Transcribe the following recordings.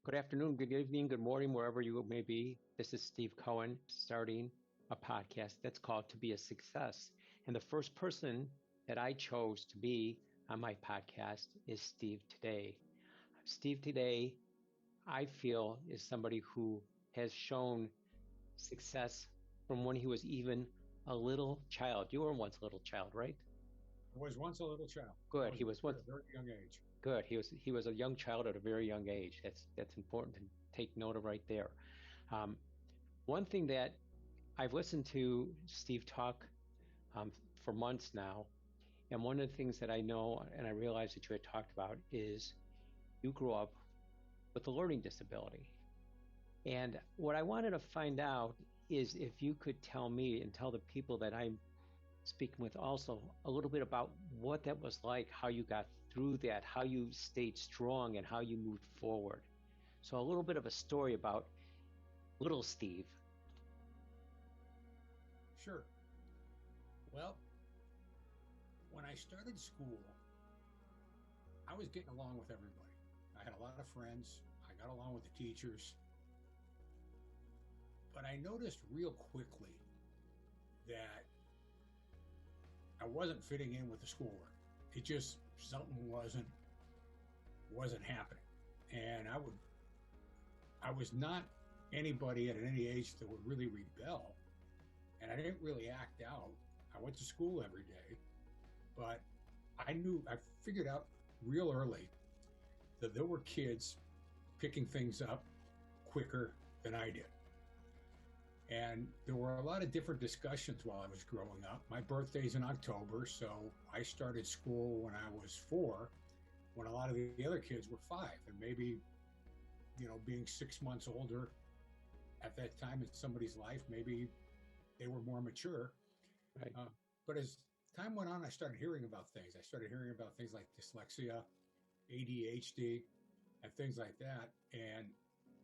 Good afternoon, good evening, good morning, wherever you may be. This is Steve Cohen starting a podcast that's called To Be a Success. And the first person that I chose to be on my podcast is Steve Taddei. Steve Taddei, I feel, is somebody who has shown success from when he was even a little child. You were once a little child, right? I was once a little child. Good. He was at a very young age. Good. He was a young child at a very young age. That's important to take note of right there. Um, One thing that I've listened to Steve talk for months now, and one of the things that I know and I realized that you had talked about is you grew up with a learning disability. And what I wanted to find out is if you could tell me and tell the people that I'm speaking with also a little bit about what that was like, how you got through that, how you stayed strong, and how you moved forward. So a little bit of a story about little Steve. Sure. Well, when I started school, I was getting along with everybody. I had a lot of friends. I got along with the teachers. But I noticed real quickly that I wasn't fitting in with the schoolwork. It just, something wasn't happening. And I was not anybody at any age that would really rebel. And I didn't really act out. I went to school every day, but I figured out real early that there were kids picking things up quicker than I did. And there were a lot of different discussions while I was growing up. My birthday's in October, so I started school when I was 4, when a lot of the other kids were 5. And maybe, being 6 months older at that time in somebody's life, maybe they were more mature. Right. But as time went on, I started hearing about things. I started hearing about things like dyslexia, ADHD, and things like that. And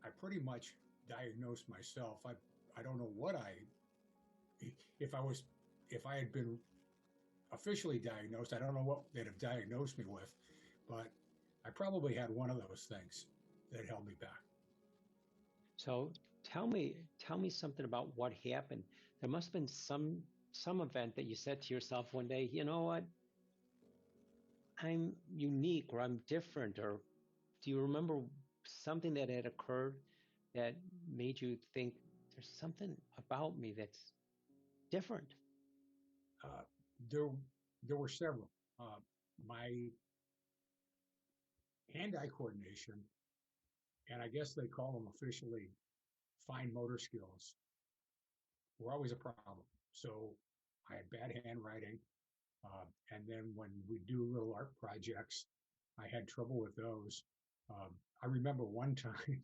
I pretty much diagnosed myself. I don't know if I had been officially diagnosed, I don't know what they'd have diagnosed me with, but I probably had one of those things that held me back. So tell me something about what happened. There must have been some event that you said to yourself one day, you know what? I'm unique or I'm different, or do you remember something that had occurred that made you think there's something about me that's different? Uh, there, there were several. My hand-eye coordination, and I guess they call them officially fine motor skills, were always a problem. So I had bad handwriting. And then when we do little art projects, I had trouble with those. I remember one time,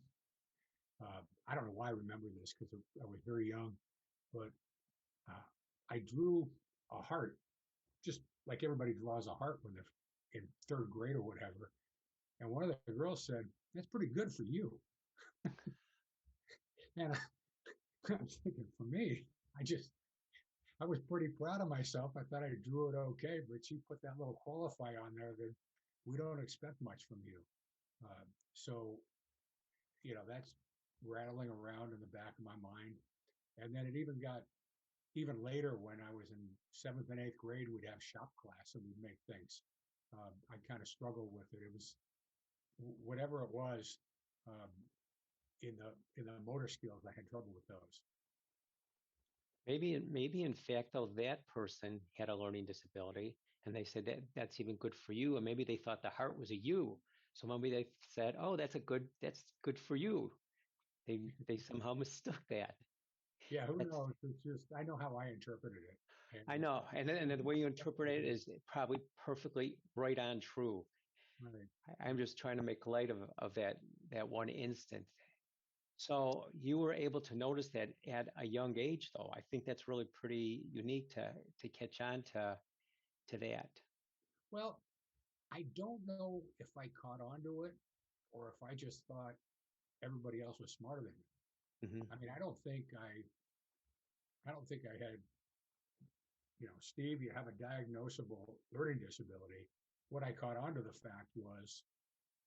I don't know why I remember this because I was very young, but uh, I drew a heart, just like everybody draws a heart when they're in 3rd grade or whatever. And one of the girls said, "That's pretty good for you." And I'm thinking, for me, I was pretty proud of myself. I thought I drew it okay, but she put that little qualifier on there that we don't expect much from you. So, that's rattling around in the back of my mind. And then it even got even later when I was in 7th and 8th grade, we'd have shop class and we'd make things. I kind of struggled with it. It was whatever it was in the motor skills. I had trouble with those. Maybe in fact, though, that person had a learning disability, and they said that that's even good for you, and maybe they thought the heart was a you. So maybe they said, "Oh, that's good for you." They somehow mistook that. Yeah, who That's knows? It's just I know how I interpreted it, I and know, and the way you interpret it is probably perfectly right on true. right. I'm just trying to make light of that one instant. So you were able to notice that at a young age, though. I think that's really pretty unique to catch on to that. Well, I don't know if I caught on to it or if I just thought everybody else was smarter than me. Hmm. I mean, I don't think I had, Steve, you have a diagnosable learning disability. What I caught on to the fact was,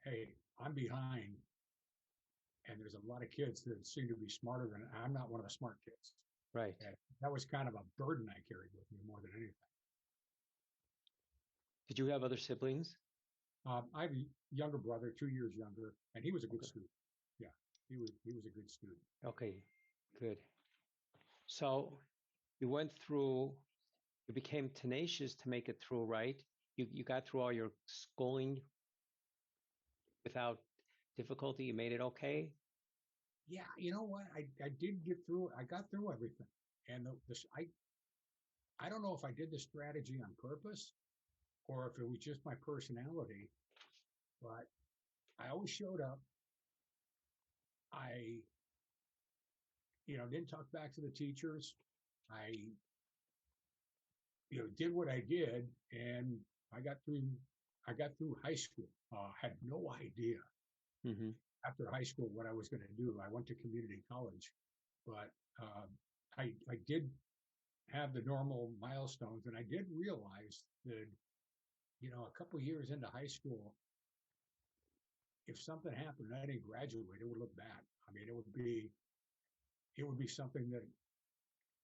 hey, I'm behind and there's a lot of kids that seem to be smarter than I'm not one of the smart kids. Right. And that was kind of a burden I carried with me more than anything. Did you have other siblings? I have a younger brother, 2 years younger, and he was a good Okay. student. Yeah, he was a good student. Okay. Good. So you went through, you became tenacious to make it through, right? You got through all your schooling without difficulty. You made it okay. Yeah, you know what? I did get through it. I got through everything, and I don't know if I did the strategy on purpose or if it was just my personality, but I always showed up. I didn't talk back to the teachers. I did what I did, and I got through. I got through high school. Had no idea Hmm. after high school what I was going to do. I went to community college, but I did have the normal milestones, and I did realize that a couple years into high school, if something happened and I didn't graduate, it would look bad. I mean, it would be something that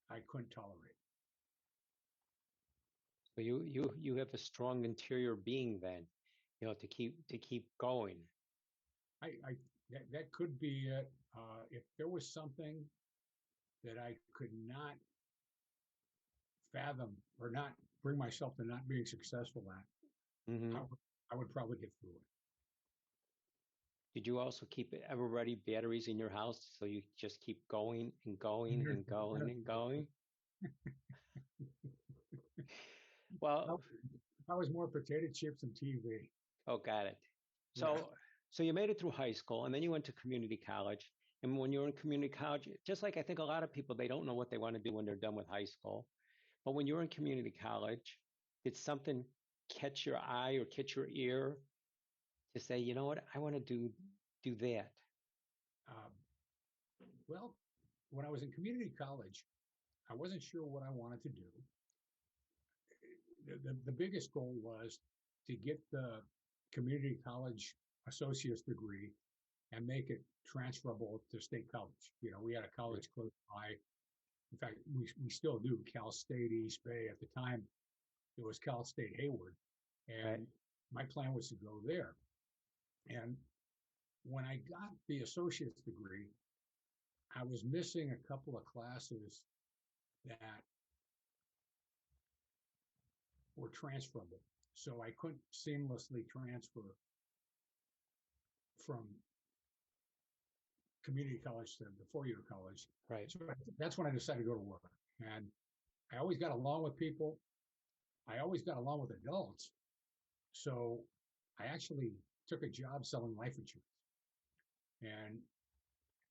I couldn't tolerate. So you have a strong interior being then, to keep going. I that could be it. If there was something that I could not fathom or not bring myself to not being successful at, I Hmm. would I would probably get through it. Did you also keep ever ready batteries in your house so you just keep going and going and going and going? I Well, was more potato chips and TV. oh, got it. Yeah. So you made it through high school and then you went to community college. And when you're in community college, just like I think a lot of people, they don't know what they want to do when they're done with high school. But when you're in community college, did something catch your eye or catch your ear to say, you know what, I want to do that? Um, well, when I was in community college, I wasn't sure what I wanted to do. The biggest goal was to get the community college associate's degree and make it transferable to state college. We had a Right. college close by. In fact, we still do. Cal State East Bay. At the time, it was Cal State Hayward. Right. And my plan was to go there. And when I got the associate's degree, I was missing a couple of classes that were transferable. So I couldn't seamlessly transfer from community college to the 4 year college. Right. So that's when I decided to go to work. And I always got along with people. I always got along with adults. So I actually took a job selling life insurance. And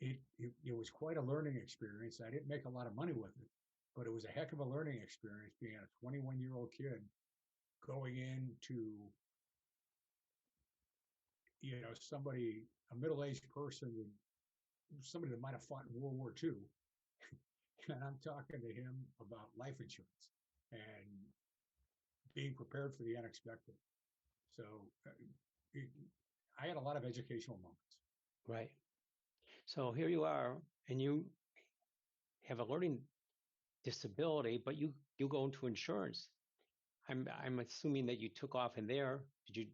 it was quite a learning experience. I didn't make a lot of money with it, but it was a heck of a learning experience being a 21-year-old kid going into, somebody, a middle-aged person, somebody that might have fought in World War II. And I'm talking to him about life insurance and being prepared for the unexpected. So it, I had a lot of educational moments. Right. So here you are, and you have a learning disability, but you go into insurance. I'm assuming that you took off in there. Did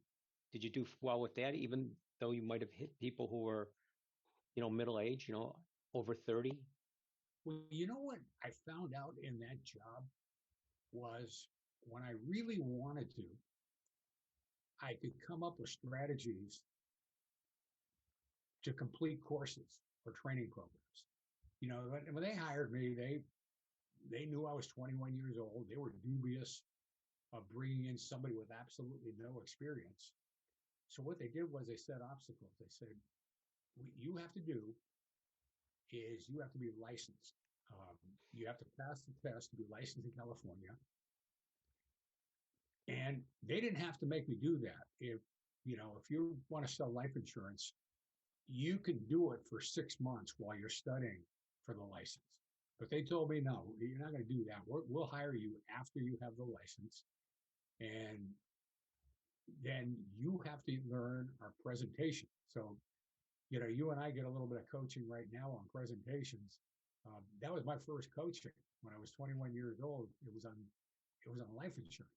you do well with that, even though you might have hit people who were, middle age, over 30? Well, you know what I found out in that job was when I really wanted to, I could come up with strategies to complete courses or training programs. When they hired me, they knew I was 21 years old. They were dubious of bringing in somebody with absolutely no experience. So what they did was they set obstacles. They said, what you have to do is you have to be licensed. You have to pass the test to be licensed in California. And they didn't have to make me do that. If you want to sell life insurance, you can do it for 6 months while you're studying for the license. But they told me, no, you're not going to do that. We'll hire you after you have the license. And then you have to learn our presentation. So You and I get a little bit of coaching right now on presentations. That was my first coaching when I was 21 years old. It was on life insurance,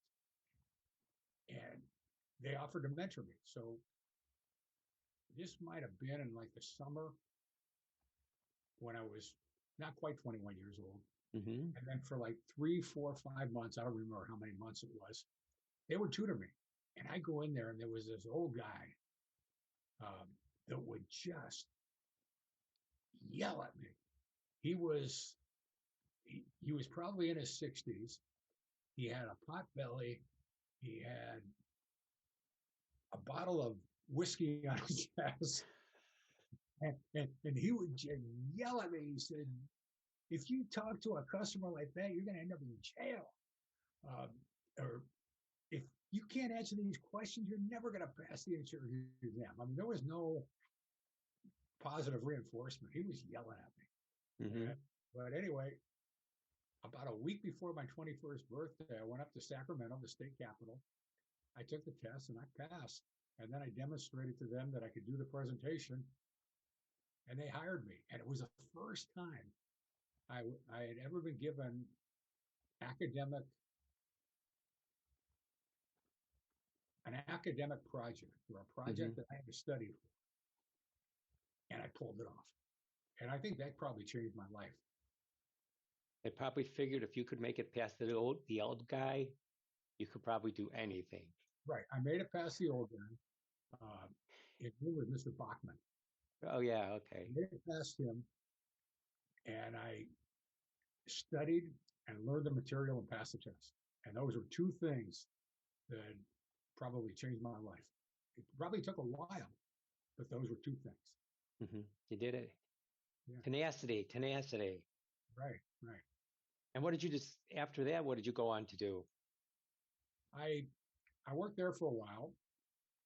and they offered to mentor me. So this might have been in like the summer when I was not quite 21 years old. Hmm. And then for like 3, 4, 5 months, I don't remember how many months it was, they would tutor me. And I go in there and there was this old guy that would just yell at me. He was he was probably in his 60s. He had a pot belly. He had a bottle of whiskey on his chest. And he would just yell at me. He said, if you talk to a customer like that, you're going to end up in jail. Um, or if you can't answer these questions, you're never going to pass the insurance exam. I mean, there was no positive reinforcement. He was yelling at me. Hmm. But anyway, about a week before my 21st birthday, I went up to Sacramento, the state capital. I took the test and I passed. And then I demonstrated to them that I could do the presentation, and they hired me. And it was the first time I had ever been given academic an academic project or a project Hmm. that I had to study for, and I pulled it off. And I think that probably changed my life. They probably figured if you could make it past the old guy, you could probably do anything. Right. I made it past the old guy. His name was Mr. Bachman. Oh yeah, I okay. made it past him, and I studied and learned the material and passed the test. And those were two things that probably changed my life. It probably took a while, but those were two things. You did it. Yeah. Tenacity, tenacity. Right. Right. And what did you just after that? What did you go on to do? I I worked there for a while,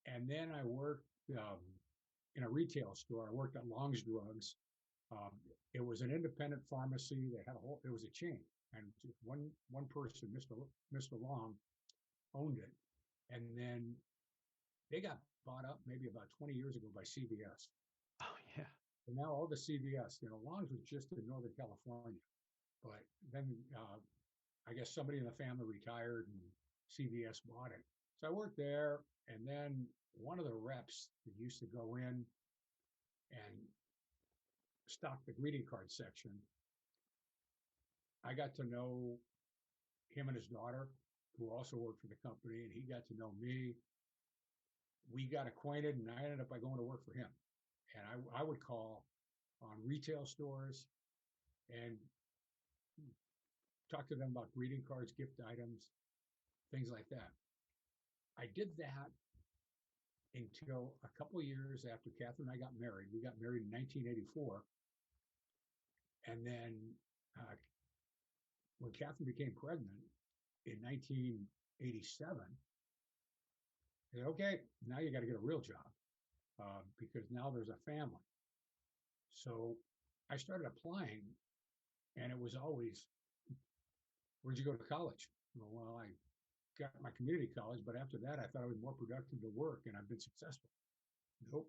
and then I worked in a retail store. I worked at Long's Drugs. It was an independent pharmacy. They had a whole. It was a chain, and just one person, Mr. Long, owned it, and then they got bought up maybe about 20 years ago by CVS. Oh yeah. And now all the CVS, Long's was just in Northern California, but then I guess somebody in the family retired and CVS bought it. So I worked there, and then one of the reps that used to go in and stock the greeting card section, I got to know him and his daughter, who also worked for the company, and he got to know me. We got acquainted, and I ended up by going to work for him. And I would call on retail stores and talk to them about greeting cards, gift items, things like that. I did that until a couple of years after Catherine and I got married. We got married in 1984. And then when Catherine became pregnant in 1987, I said, okay, now you got to get a real job because now there's a family. So I started applying, and it was always, where'd you go to college? Well, I got my community college, but after that, I thought I was more productive to work, and I've been successful. Nope,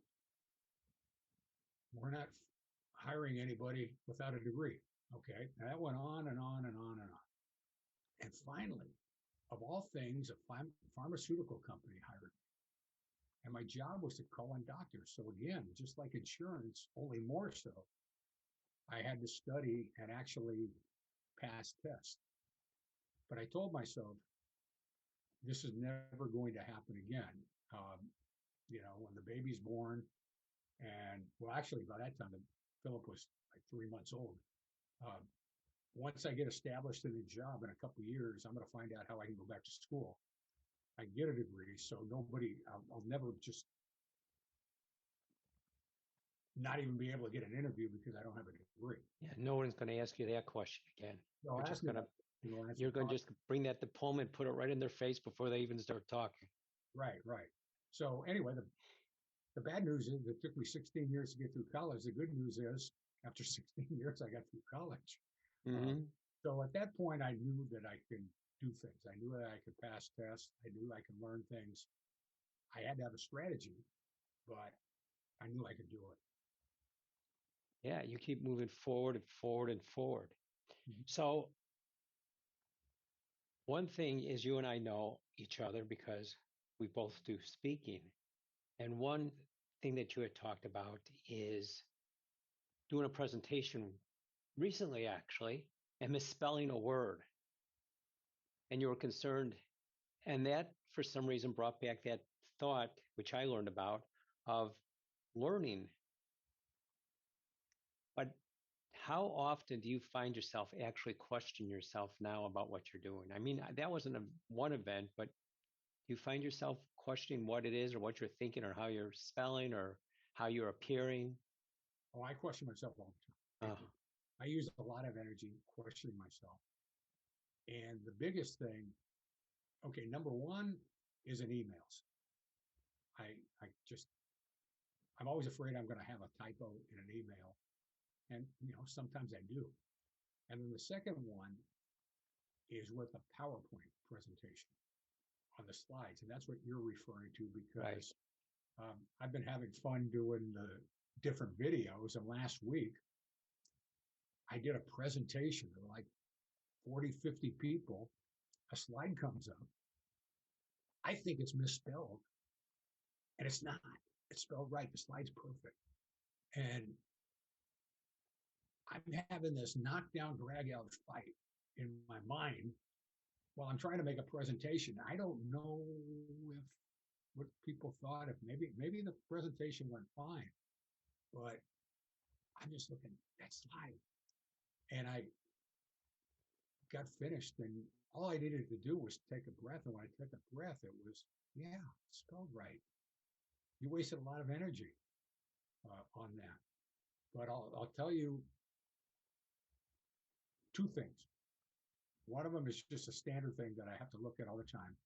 we're not hiring anybody without a degree. Okay, and that went on and on and on and on. And finally, of all things, a pharmaceutical company hired me. And my job was to call on doctors. So again, just like insurance, only more so, I had to study and actually pass tests. But I told myself, this is never going to happen again. When the baby's born, and well, actually, by that time, Philip was like 3 months old. Uh, Once I get established in a job in a couple of years, I'm going to find out how I can go back to school. I get a degree, so I'll never just not even be able to get an interview because I don't have a degree. Yeah, no one's going to ask you that question again. They'll You're ask just me going that, to they'll answer you're going to talk. just bring that diploma and put it right in their face before they even start talking. Right, right. So anyway, the bad news is it took me 16 years to get through college. The good news is after 16 years, I got through college. Uh, Hmm. so at that point, I knew that I could do things. I knew that I could pass tests. I knew I could learn things. I had to have a strategy, but I knew I could do it. Yeah, you keep moving forward and forward and forward. Mhm. So one thing is you and I know each other because we both do speaking. And one thing that you had talked about is doing a presentation recently, actually, and misspelling a word. And you were concerned. And that, for some reason, brought back that thought, which I learned about, of learning. But how often do you find yourself actually question yourself now about what you're doing? I mean, that wasn't one event, but do you find yourself questioning what it is or what you're thinking or how you're spelling or how you're appearing? Oh, I question myself all the time. Uh, I use a lot of energy questioning myself. And the biggest thing, okay, number one is in emails. I I'm always afraid I'm going to have a typo in an email. And, sometimes I do. And then the second one is with a PowerPoint presentation on the slides. And that's what you're referring to right. because I've been having fun doing the different videos. And last week, I did a presentation of like 40, 50 people. A slide comes up. I think it's misspelled, and it's not. It's spelled right. The slide's perfect. And I'm having this knockdown, drag out fight in my mind while I'm trying to make a presentation. I don't know if what people thought, if maybe the presentation went fine, but I'm just looking at that slide. And I got finished, and all I needed to do was take a breath. And when I took a breath, it was, yeah, spelled right. You wasted a lot of energy on that. But I'll tell you two things. One of them is just a standard thing that I have to look at all the time.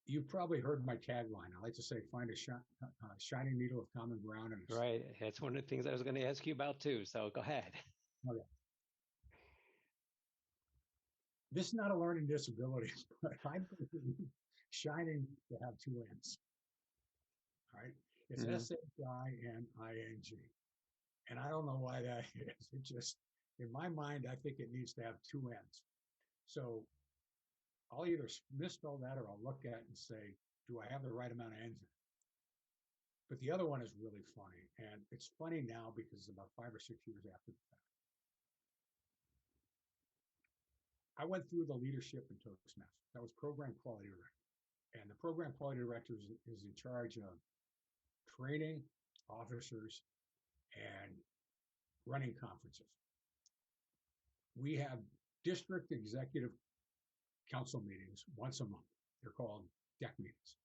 You've probably heard my tagline. I like to say, find a shining needle of common ground. And Right. That's one of the things I was going to ask you about too. So go ahead. okay, this is not a learning disability, but I believe shining to have two ends. All right. It's Hmm. SHINING. And I don't know why that is. It just, in my mind, I think it needs to have two ends. So I'll either misspell that or I'll look at it and say, do I have the right amount of ends in it? But the other one is really funny. And it's funny now because it's about 5 or 6 years after the fact. I went through the leadership in Toastmasters. That was program quality director. And the program quality director is in charge of training officers and running conferences. We have district executive council meetings once a month. They're called DEC meetings.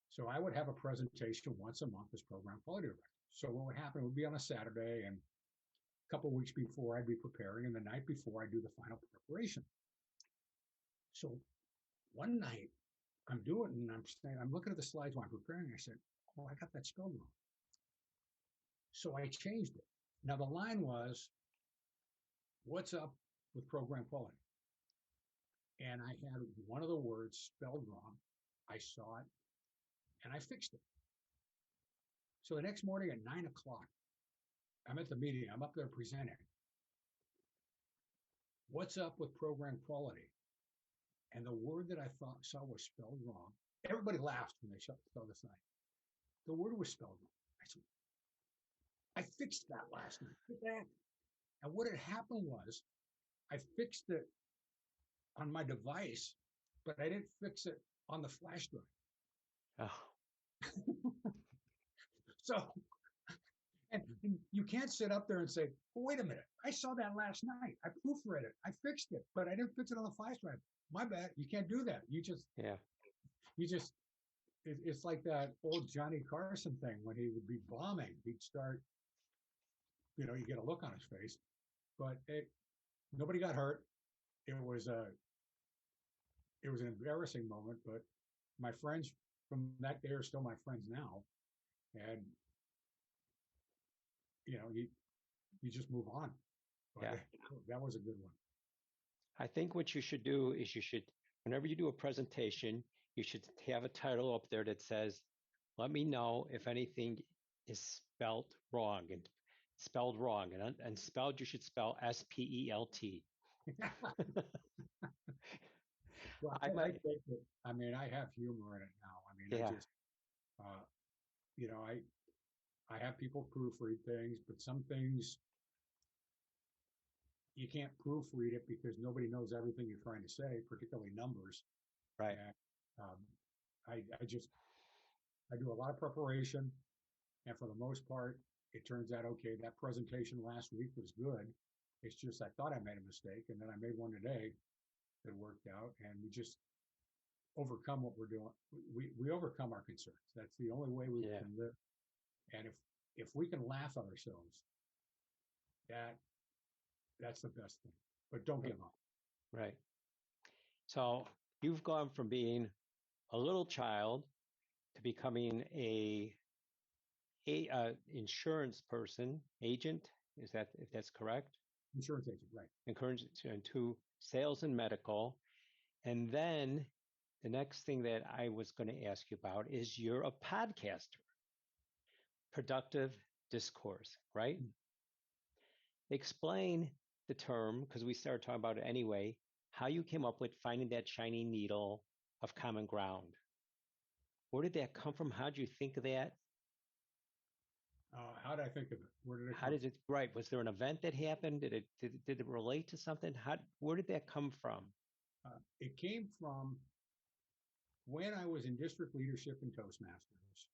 So I would have a presentation once a month as program quality director. So what would happen would be on a Saturday, and a couple of weeks before I'd be preparing, and the night before I do the final preparation. So one night I'm doing it, and I'm looking at the slides while I'm preparing. And I said, "Oh, I got that spelled wrong." So I changed it. Now the line was, "What's up with program quality?" And I had one of the words spelled wrong. I saw it and I fixed it. So the next morning at 9 o'clock, I'm at the meeting. I'm up there presenting. What's up with program quality? And the word that I thought saw was spelled wrong. Everybody laughed when they saw the sign. The word was spelled wrong. I said, I fixed that last night. And what had happened was I fixed it on my device, but I didn't fix it on the flash drive. Oh, So, and you can't sit up there and say, well, wait a minute, I saw that last night. I proofread it. I fixed it, but I didn't fix it on the flash drive. My bad. You can't do that. yeah. You just, it's like that old Johnny Carson thing when he would be bombing. He'd start, you get a look on his face, but nobody got hurt. It was a, it was an embarrassing moment, but my friends from that day are still my friends now. And, you just move on. But Yeah. that was a good one. I think what you should do is whenever you do a presentation, you should have a title up there that says, let me know if anything is spelt wrong. And spelled wrong, and spelled you should spell Spelt. Well, I I might, take it. I mean, I have humor in it now. I mean, I yeah, just, uh, you know, I have people proofread things, but some things you can't proofread it because nobody knows everything you're trying to say, particularly numbers. right, And um, I just I do a lot of preparation, and for the most part, it turns out okay. That presentation last week was good. It's just I thought I made a mistake, and then I made one today that worked out, and we just overcome what we're doing. We overcome our concerns. That's the only way we yeah, can live. And if we can laugh at ourselves, that that's the best thing. But don't right, give up. right. So you've gone from being a little child to becoming a insurance person, agent. Is that if that's correct? Insurance agent, right? Encourage to sales and medical. And then the next thing that I was going to ask you about is you're a podcaster, productive discourse, right? Explain the term, because we started talking about it anyway, how you came up with finding that shiny needle of common ground. Where did that come from? How did you think of that? How did I think of it? Where did it How come did from? it, right? Was there an event that happened? Did it relate to something? Where did that come from? It came from when I was in district leadership in Toastmasters.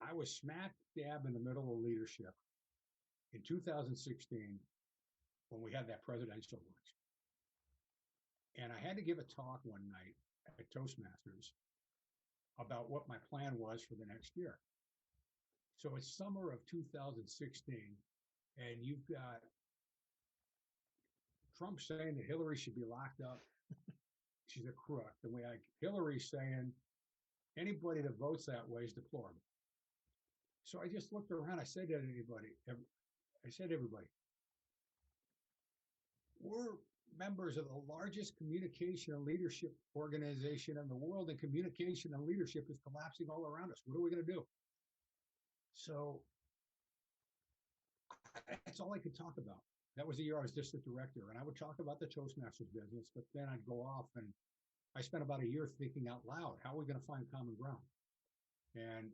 I was smack dab in the middle of leadership in 2016 when we had that presidential election. And I had to give a talk one night at Toastmasters about what my plan was for the next year. So it's summer of 2016, and you've got Trump saying that Hillary should be locked up. She's a crook. And we had Hillary saying anybody that votes that way is deplorable. So I just looked around. I said to everybody, we're members of the largest communication and leadership organization in the world, and communication and leadership is collapsing all around us. What are we going to do? So that's all I could talk about. That was the year I was district director, and I would talk about the Toastmasters business, but then I'd go off and I spent about a year thinking out loud, how are we going to find common ground? And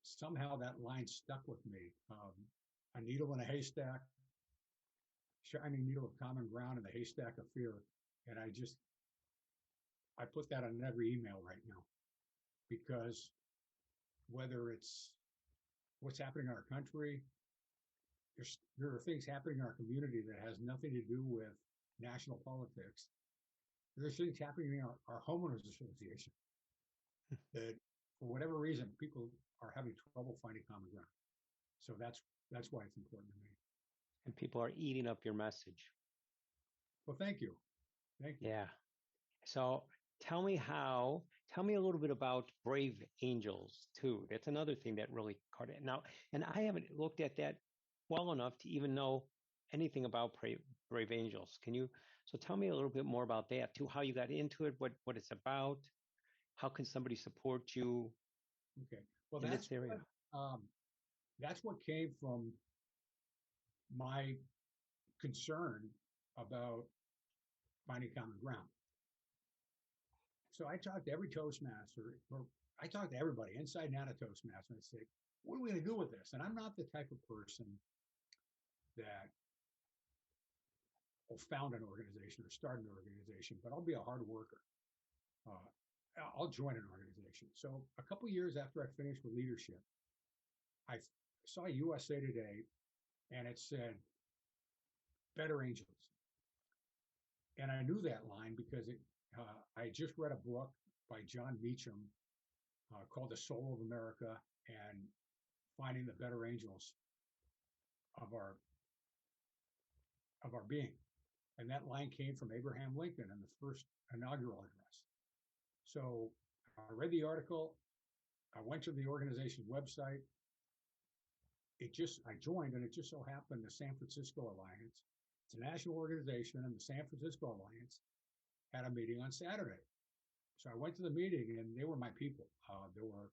somehow that line stuck with me. A needle in a haystack, shining needle of common ground in the haystack of fear. And I put that on every email right now because whether it's what's happening in our country, there are things happening in our community that has nothing to do with national politics. There's things happening in our homeowners association that, for whatever reason, people are having trouble finding common ground. So that's why it's important to me. And people are eating up your message. Well, thank you, thank you. Yeah. So tell me a little bit about Brave Angels too. That's another thing that really caught it. Now, and I haven't looked at that well enough to even know anything about Brave Angels. So tell me a little bit more about that too, how you got into it, what it's about, how can somebody support you Okay, well in this area? that's what came from my concern about finding common ground. So I talked to every Toastmaster, or I talked to everybody inside and out of Toastmaster, and I say, what are we going to do with this? And I'm not the type of person that will found an organization or start an organization, but I'll be a hard worker. Uh, I'll join an organization. So a couple of years after I finished with leadership, I saw USA Today, and it said Better Angels. And I knew that line because I just read a book by John Meacham called The Soul of America and Finding the Better Angels of our of our being. And that line came from Abraham Lincoln in the first inaugural address. So I read the article. I went to the organization's website. I joined, and it just so happened the San Francisco Alliance. It's a national organization, and the San Francisco Alliance had a meeting on Saturday. So I went to the meeting, and they were my people. There were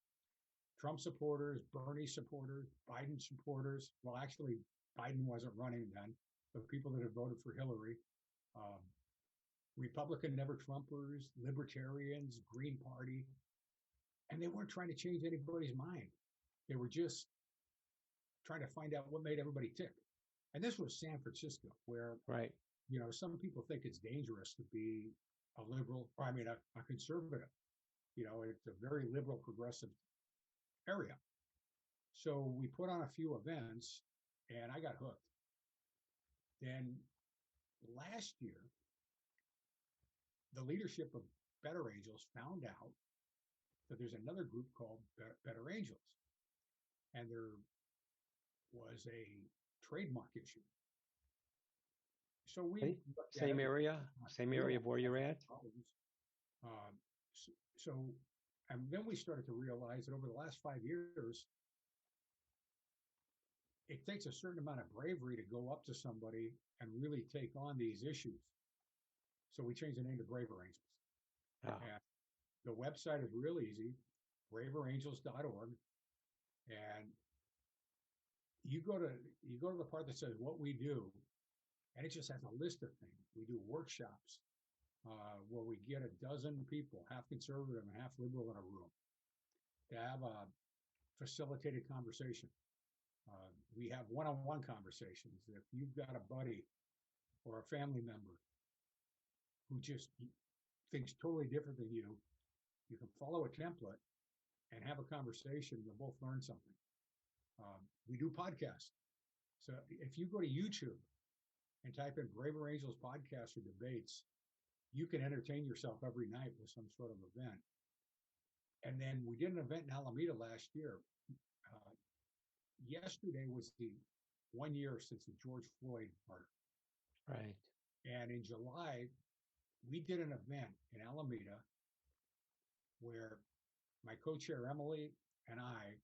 Trump supporters, Bernie supporters, Biden supporters. Well, actually, Biden wasn't running then, but people that had voted for Hillary, um, Republican never Trumpers, libertarians, Green Party, and they weren't trying to change anybody's mind. They were just trying to find out what made everybody tick. And this was San Francisco, where, Right. some people think it's dangerous to be a liberal, or I mean, a conservative. It's a very liberal, progressive area. So we put on a few events, and I got hooked. Then last year, the leadership of Better Angels found out that there's another group called Better Angels, and there was a trademark issue. So we looked at Same it. area of where you're at? Um, so, and then we started to realize that over the last 5 years, it takes a certain amount of bravery to go up to somebody and really take on these issues. So we changed the name to Braver Angels. And the website is real easy, braverangels.org. And you go to the part that says what we do, and it just has a list of things. We do workshops where we get a dozen people, half conservative and half liberal, in a room to have a facilitated conversation. We have one-on-one conversations. If you've got a buddy or a family member who just thinks totally different than you, you can follow a template and have a conversation. You'll both learn something. We do podcasts. So if you go to YouTube and type in Braver Angels podcast or debates, you can entertain yourself every night with some sort of event. And then we did an event in Alameda last year. Yesterday was the 1 year since the George Floyd murder. Right. And in July, we did an event in Alameda where my co-chair Emily and I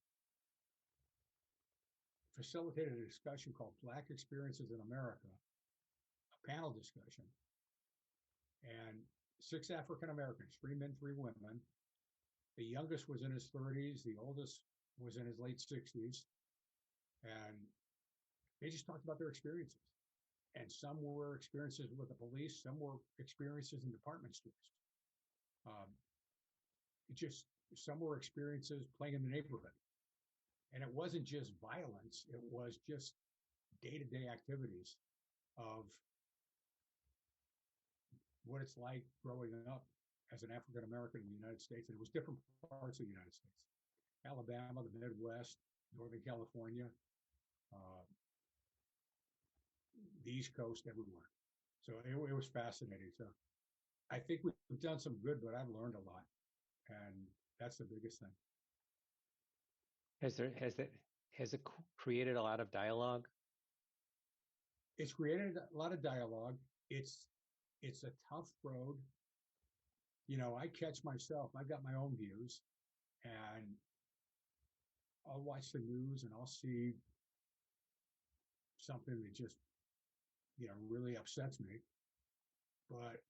facilitated a discussion called Black Experiences in America, a panel discussion. And 6 African Americans, 3 men, 3 women. The youngest was in his 30s, the oldest was in his late 60s. And they just talked about their experiences. And some were experiences with the police, some were experiences in department stores. Some were experiences playing in the neighborhood. And it wasn't just violence, it was just day-to-day activities of what it's like growing up as an African American in the United States. And it was different parts of the United States. Alabama, the Midwest, Northern California, the East Coast, everywhere. So it was fascinating. So I think we've done some good, but I've learned a lot. And that's the biggest thing. Has it created a lot of dialogue? It's created a lot of dialogue. It's a tough road. I catch myself. I've got my own views, and I'll watch the news and I'll see something that just, really upsets me. But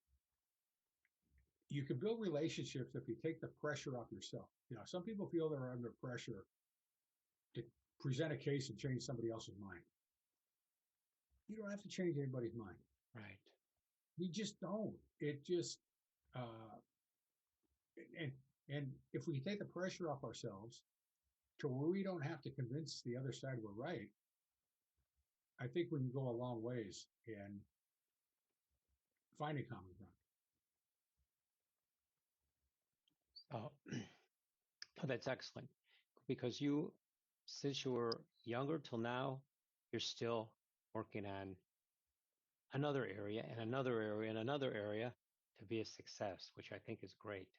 you can build relationships if you take the pressure off yourself. Some people feel they're under pressure to present a case and change somebody else's mind. You don't have to change anybody's mind. Right. We just don't. It just, and if we take the pressure off ourselves to where we don't have to convince the other side we're right, I think we can go a long ways in finding common ground. Oh, that's excellent. Because since you were younger till now, you're still working on another area and another area and another area to be a success, which I think is great.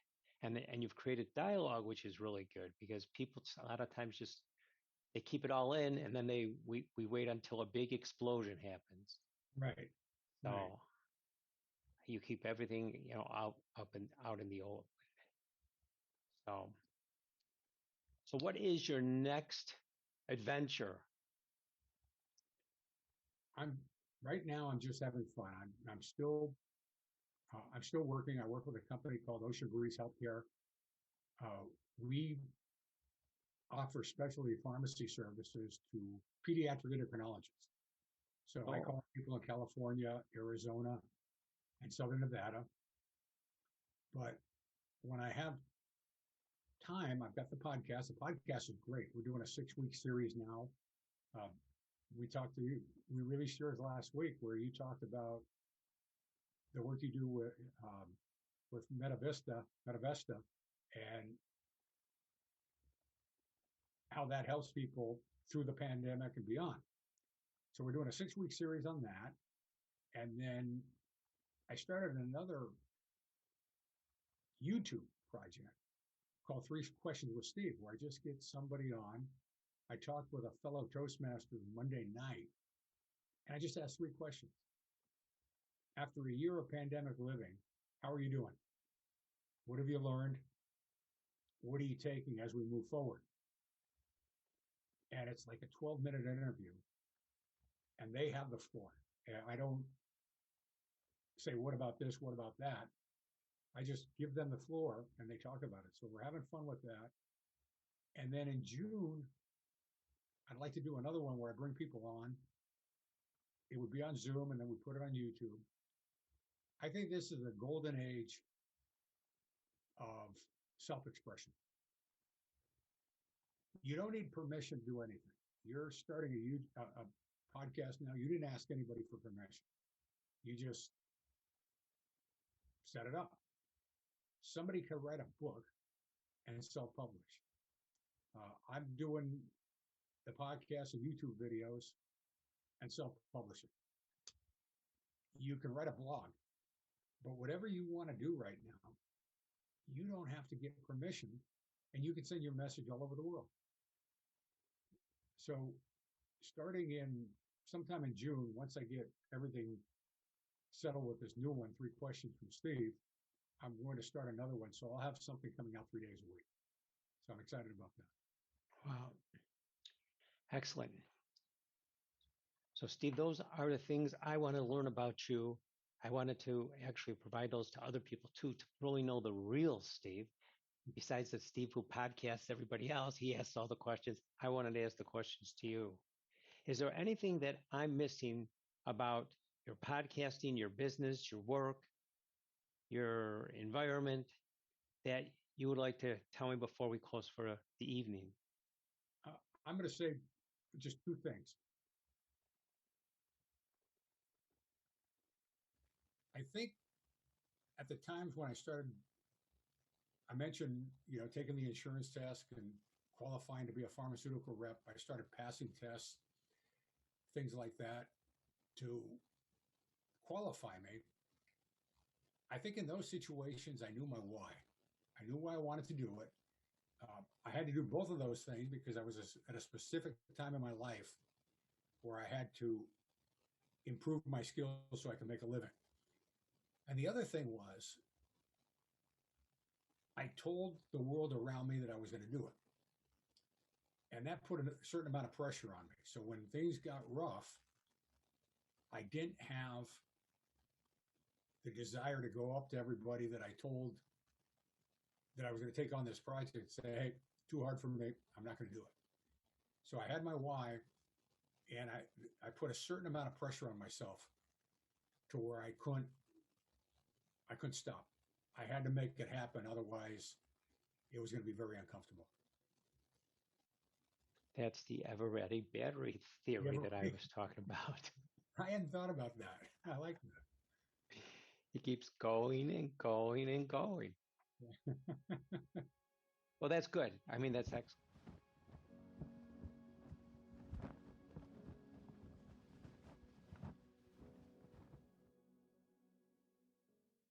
And you've created dialogue, which is really good, because people a lot of times just they keep it all in, and then we wait until a big explosion happens. Right. So right. you keep everything out in the open. So what is your next adventure? Right now I'm just having fun. I'm still working. I work with a company called Ocean Breeze Healthcare. We offer specialty pharmacy services to pediatric endocrinologists. So I Oh, call people in California, Arizona, and Southern Nevada. But when I have time, I've got the podcast. The podcast is great. We're doing a 6-week series now. Um, we talked to you. We released yours last week, where you talked about the work you do with MetaVista, and how that helps people through the pandemic and beyond. So we're doing a 6-week series on that, and then I started another YouTube project called Three Questions with Steve, where I just get somebody on. I talked with a fellow Toastmaster Monday night, and I just asked 3 questions. After a year of pandemic living, how are you doing? What have you learned? What are you taking as we move forward? And it's like a 12-minute interview, and they have the floor. And I don't say, what about this? What about that? I just give them the floor and they talk about it. So we're having fun with that. And then in June, I'd like to do another one where I bring people on. It would be on Zoom, and then we put it on YouTube. I think this is the golden age of self-expression. You don't need permission to do anything. You're starting a podcast now. You didn't ask anybody for permission. You just set it up. Somebody could write a book and self-publish. I'm doing the podcast and YouTube videos and self-publish it. You can write a blog, but whatever you want to do right now, you don't have to get permission, and you can send your message all over the world. So starting in sometime in June, once I get everything settled with this new one, 3 questions from Steve, I'm going to start another one. So I'll have something coming out 3 days a week. So I'm excited about that. wow. Excellent. So, Steve, those are the things I want to learn about you. I wanted to actually provide those to other people too, to really know the real Steve. Besides the Steve who podcasts everybody else, he asks all the questions. I wanted to ask the questions to you. Is there anything that I'm missing about your podcasting, your business, your work, your environment that you would like to tell me before we close for the evening? I'm going to say just 2 things. I think at the times when I started, I mentioned, taking the insurance test and qualifying to be a pharmaceutical rep. I started passing tests, things like that, to qualify me. I think in those situations, I knew my why. I knew why I wanted to do it. I had to do both of those things because I was at a specific time in my life where I had to improve my skills so I could make a living. And the other thing was, I told the world around me that I was going to do it. And that put a certain amount of pressure on me. So when things got rough, I didn't have the desire to go up to everybody that I told that I was going to take on this project and say, hey, too hard for me. I'm not going to do it. So I had my why, and I put a certain amount of pressure on myself to where I couldn't stop. I had to make it happen. Otherwise, it was going to be very uncomfortable. That's the ever-ready battery theory Ever, that I was talking about. I hadn't thought about that. I like It keeps going and going and going. that. Well, that's good. I mean, that's excellent.